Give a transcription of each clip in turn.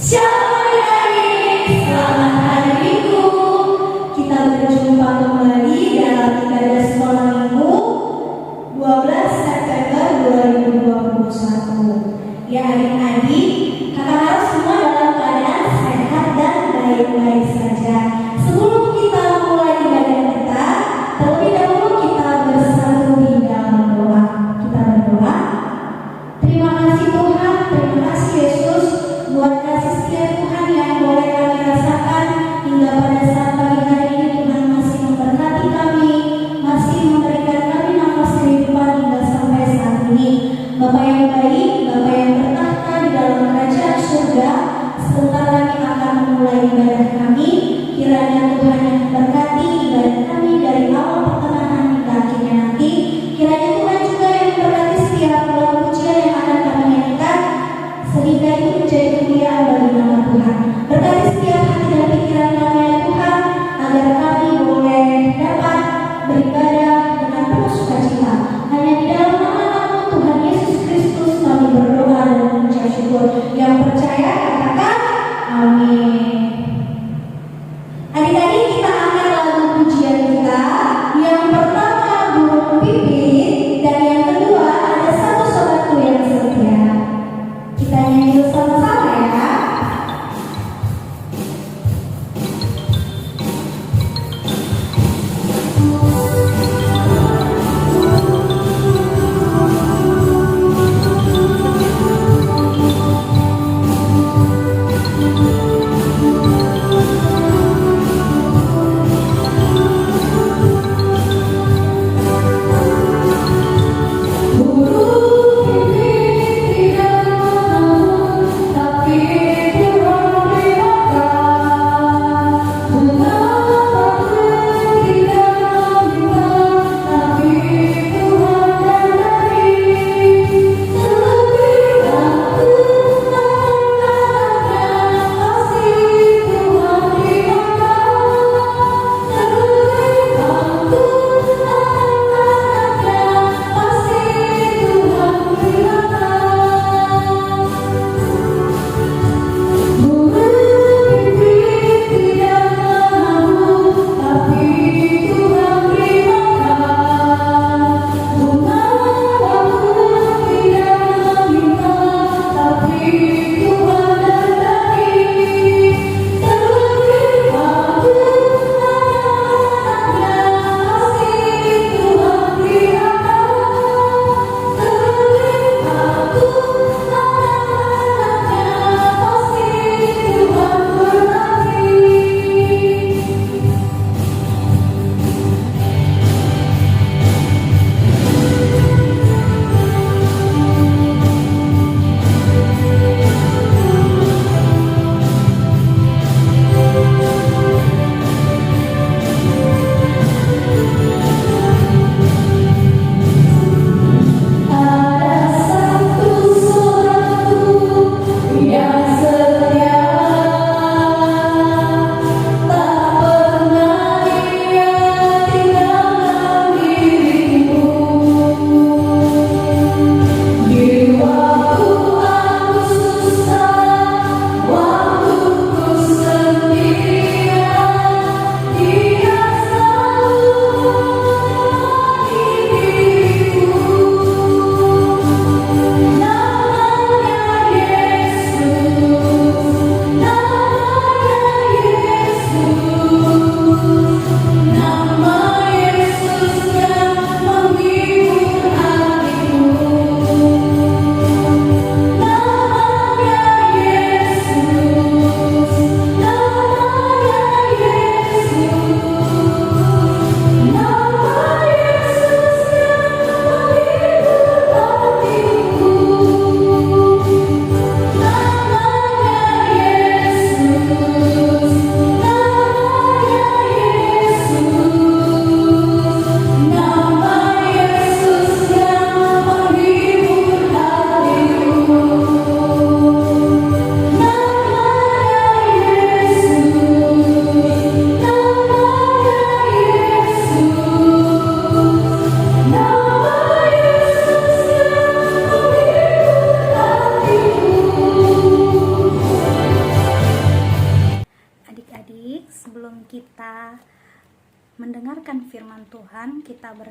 Shalom adik-adik, selamat hari Minggu. Kita berjumpa kembali dalam ibadah sekolah Minggu 12 September 2021. Ya adik-adik, kakak harap semua dalam keadaan sehat dan baik-baik saja. Sebelum kita mulai ibadah kita, terlebih dahulu kita bersatu di dalam doa. Kita berdoa. Terima kasih Tuhan, terima kasih Yesus buat kasih setia Tuhan yang boleh kami rasakan hingga pada saat pagi hari ini. Tuhan masih memberkati kami, masih memberikan kami nafas kehidupan hingga sampai saat ini. Bapa yang baik, Bapa yang bertahta di dalam kerajaan surga, sebentar lagi akan memulai ibadah kami. Kiranya Tuhan yang memberkati ibadah kami dari awal pertengahan hingga akhirnya nanti. Kiranya Tuhan juga yang memberkati setiap lagu pujian yang akan kami nyanyikan, sehingga itu menjadi kemuliaan bagi nama Tuhan. Berkati setiap hati dan pikiran kami ya Tuhan, agar kami boleh dapat beribadah dengan penuh sukacita. Hanya di dalam nama-Mu Tuhan Yesus Kristus kami berdoa dan mengucap syukur. Yang percaya katakan amin. Adik-adik, kita angkat lagu pujian kita. Yang pertama burung pipit, dan yang kedua ada satu sobatku yang setia. Kita nyanyi bersama-sama ya. Tuhan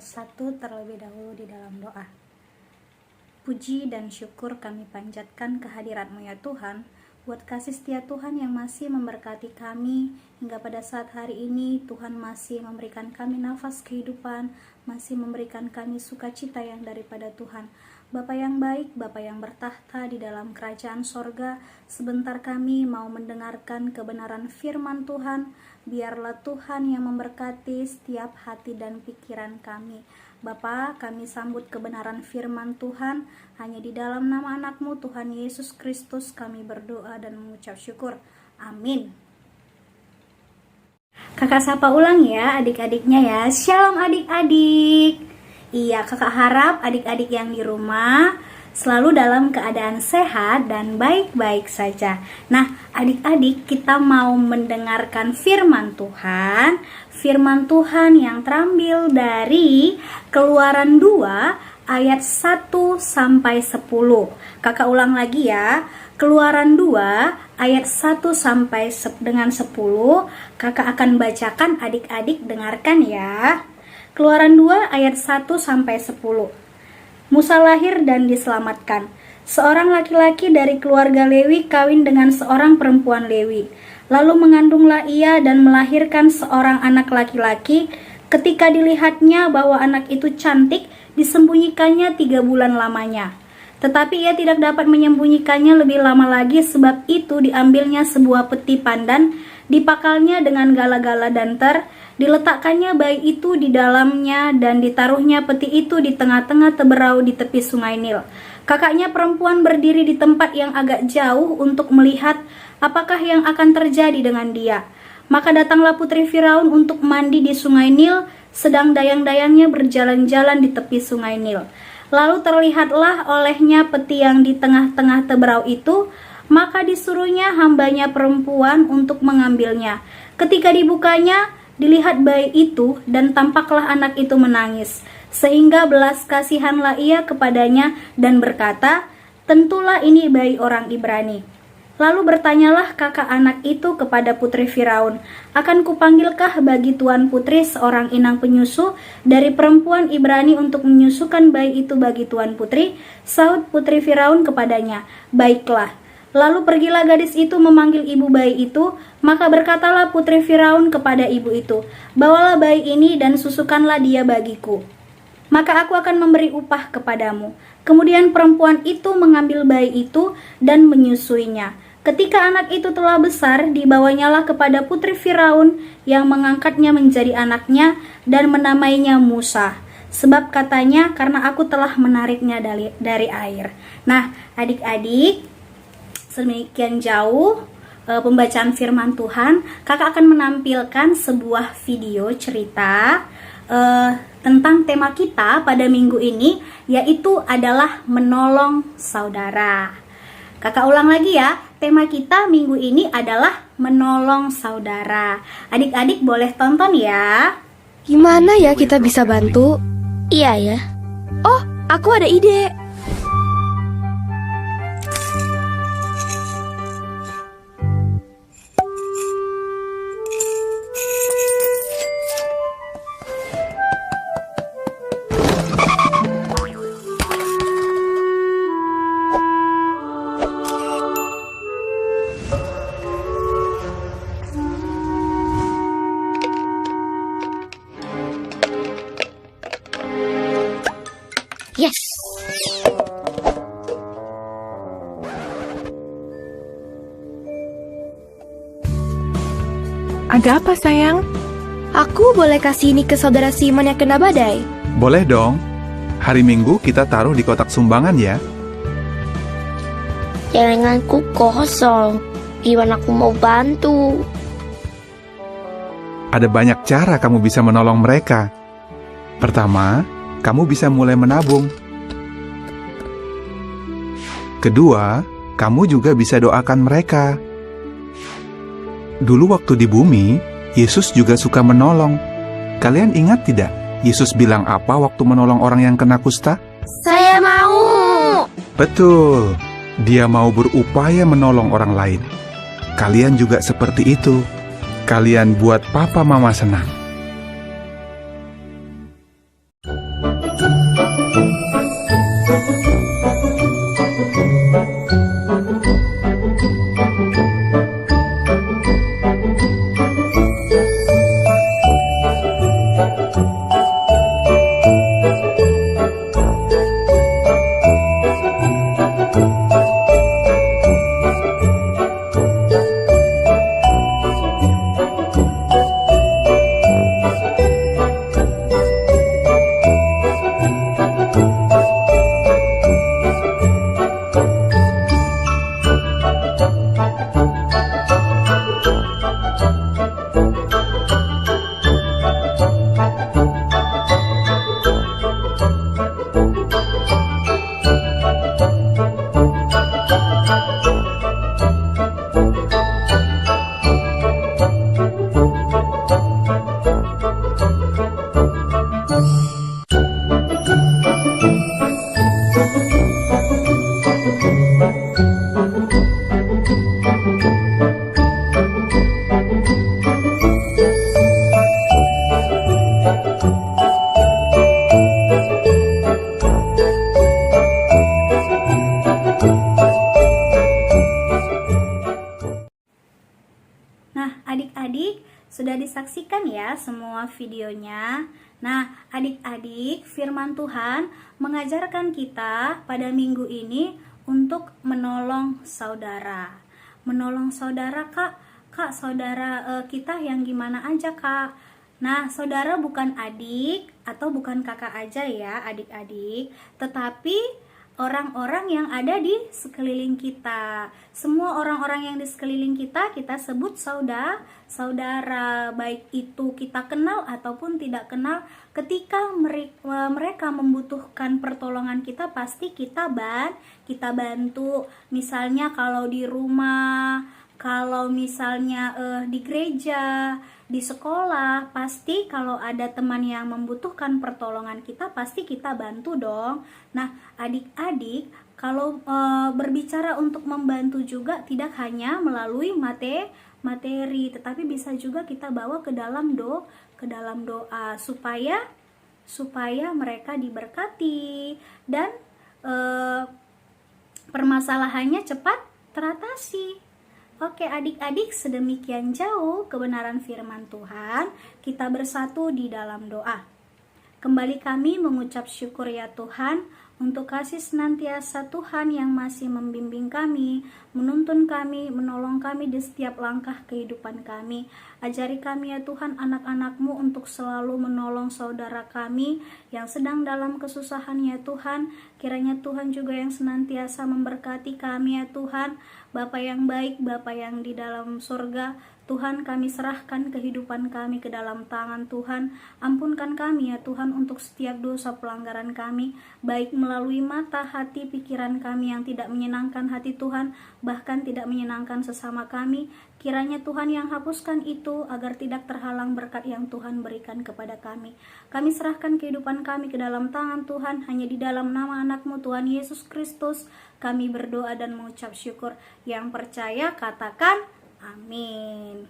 bersatu terlebih dahulu di dalam doa. Puji dan syukur kami panjatkan kehadirat-Mu ya Tuhan, buat kasih setia Tuhan yang masih memberkati kami hingga pada saat hari ini. Tuhan masih memberikan kami nafas kehidupan, masih memberikan kami sukacita yang daripada Tuhan. Bapa yang baik, Bapa yang bertahta di dalam kerajaan sorga, sebentar kami mau mendengarkan kebenaran firman Tuhan. Biarlah Tuhan yang memberkati setiap hati dan pikiran kami. Bapa, kami sambut kebenaran firman Tuhan. Hanya di dalam nama anak-Mu Tuhan Yesus Kristus kami berdoa dan mengucap syukur. Amin. Kakak sapa ulang ya adik-adiknya ya. Shalom adik-adik. Iya, kakak harap adik-adik yang di rumah selalu dalam keadaan sehat dan baik-baik saja. Nah, adik-adik, kita mau mendengarkan firman Tuhan. Firman Tuhan yang terambil dari Keluaran 2 ayat 1 sampai 10. Kakak ulang lagi ya. Keluaran 2 ayat 1 sampai dengan 10. Kakak akan bacakan, adik-adik dengarkan ya. Keluaran 2 ayat 1 sampai 10. Musa lahir dan diselamatkan. Seorang laki-laki dari keluarga Lewi kawin dengan seorang perempuan Lewi. Lalu mengandunglah ia dan melahirkan seorang anak laki-laki. Ketika dilihatnya bahwa anak itu cantik, disembunyikannya 3 bulan lamanya. Tetapi ia tidak dapat menyembunyikannya lebih lama lagi, sebab itu diambilnya sebuah peti pandan, dipakalnya dengan gala-gala dan diletakkannya bayi itu di dalamnya, dan ditaruhnya peti itu di tengah-tengah teberau di tepi sungai Nil. Kakaknya perempuan berdiri di tempat yang agak jauh untuk melihat apakah yang akan terjadi dengan dia. Maka datanglah putri Firaun untuk mandi di sungai Nil, sedang dayang-dayangnya berjalan-jalan di tepi sungai Nil. Lalu terlihatlah olehnya peti yang di tengah-tengah teberau itu, maka disuruhnya hambanya perempuan untuk mengambilnya. Ketika dibukanya, dilihat bayi itu, dan tampaklah anak itu menangis. Sehingga belas kasihanlah ia kepadanya dan berkata, tentulah ini bayi orang Ibrani. Lalu bertanyalah kakak anak itu kepada putri Firaun, akan kupanggilkah bagi tuan putri seorang inang penyusu dari perempuan Ibrani untuk menyusukan bayi itu bagi tuan putri? Saud putri Firaun kepadanya, baiklah. Lalu pergilah gadis itu memanggil ibu bayi itu, maka berkatalah putri Firaun kepada ibu itu, bawalah bayi ini dan susukanlah dia bagiku, maka aku akan memberi upah kepadamu. Kemudian perempuan itu mengambil bayi itu dan menyusuinya. Ketika anak itu telah besar, dibawanyalah kepada putri Firaun yang mengangkatnya menjadi anaknya dan menamainya Musa. Sebab katanya, karena aku telah menariknya dari air. Nah, adik-adik, sedemikian jauh pembacaan firman Tuhan. Kakak akan menampilkan sebuah video cerita tentang tema kita pada minggu ini, yaitu adalah menolong saudara. Kakak ulang lagi ya, tema kita minggu ini adalah menolong saudara. Adik-adik boleh tonton ya. Gimana ya kita bisa bantu? Iya ya. Oh, aku ada ide. Yes. Ada apa sayang? Aku boleh kasih ini ke saudara Simon yang kena badai? Boleh dong. Hari Minggu kita taruh di kotak sumbangan ya. Celenganku kosong. Gimana aku mau bantu? Ada banyak cara kamu bisa menolong mereka. Pertama, kamu bisa mulai menabung. Kedua, kamu juga bisa doakan mereka. Dulu waktu di bumi, Yesus juga suka menolong. Kalian ingat tidak? Yesus bilang apa waktu menolong orang yang kena kusta? Saya mau. Betul, dia mau berupaya menolong orang lain. Kalian juga seperti itu. Kalian buat papa mama senang. Sudah disaksikan ya semua videonya. Nah, adik-adik, firman Tuhan mengajarkan kita pada minggu ini untuk menolong saudara. Menolong saudara, Kak, saudara kita yang gimana aja, Kak? Nah, saudara bukan adik atau bukan kakak aja ya, adik-adik, tetapi orang-orang yang ada di sekeliling kita. Semua orang-orang yang di sekeliling kita sebut saudara, baik itu kita kenal ataupun tidak kenal. Ketika mereka membutuhkan pertolongan kita, pasti kita bantu. Misalnya kalau di rumah, kalau misalnya di gereja, di sekolah, pasti kalau ada teman yang membutuhkan pertolongan kita, pasti kita bantu dong. Nah, adik-adik, kalau berbicara untuk membantu juga tidak hanya melalui materi, tetapi bisa juga kita bawa ke dalam doa supaya mereka diberkati dan permasalahannya cepat teratasi. Oke adik-adik, sedemikian jauh kebenaran firman Tuhan, kita bersatu di dalam doa. Kembali kami mengucap syukur ya Tuhan, untuk kasih senantiasa Tuhan yang masih membimbing kami, menuntun kami, menolong kami di setiap langkah kehidupan kami. Ajari kami ya Tuhan anak-anak-Mu untuk selalu menolong saudara kami yang sedang dalam kesusahan ya Tuhan. Kiranya Tuhan juga yang senantiasa memberkati kami ya Tuhan. Bapa yang baik, Bapa yang di dalam surga, Tuhan, kami serahkan kehidupan kami ke dalam tangan Tuhan. Ampunkan kami ya Tuhan untuk setiap dosa pelanggaran kami, baik melalui mata, hati, pikiran kami yang tidak menyenangkan hati Tuhan, bahkan tidak menyenangkan sesama kami. Kiranya Tuhan yang hapuskan itu agar tidak terhalang berkat yang Tuhan berikan kepada kami. Kami serahkan kehidupan kami ke dalam tangan Tuhan, hanya di dalam nama anak-Mu Tuhan Yesus Kristus kami berdoa dan mengucap syukur. Yang percaya katakan amin.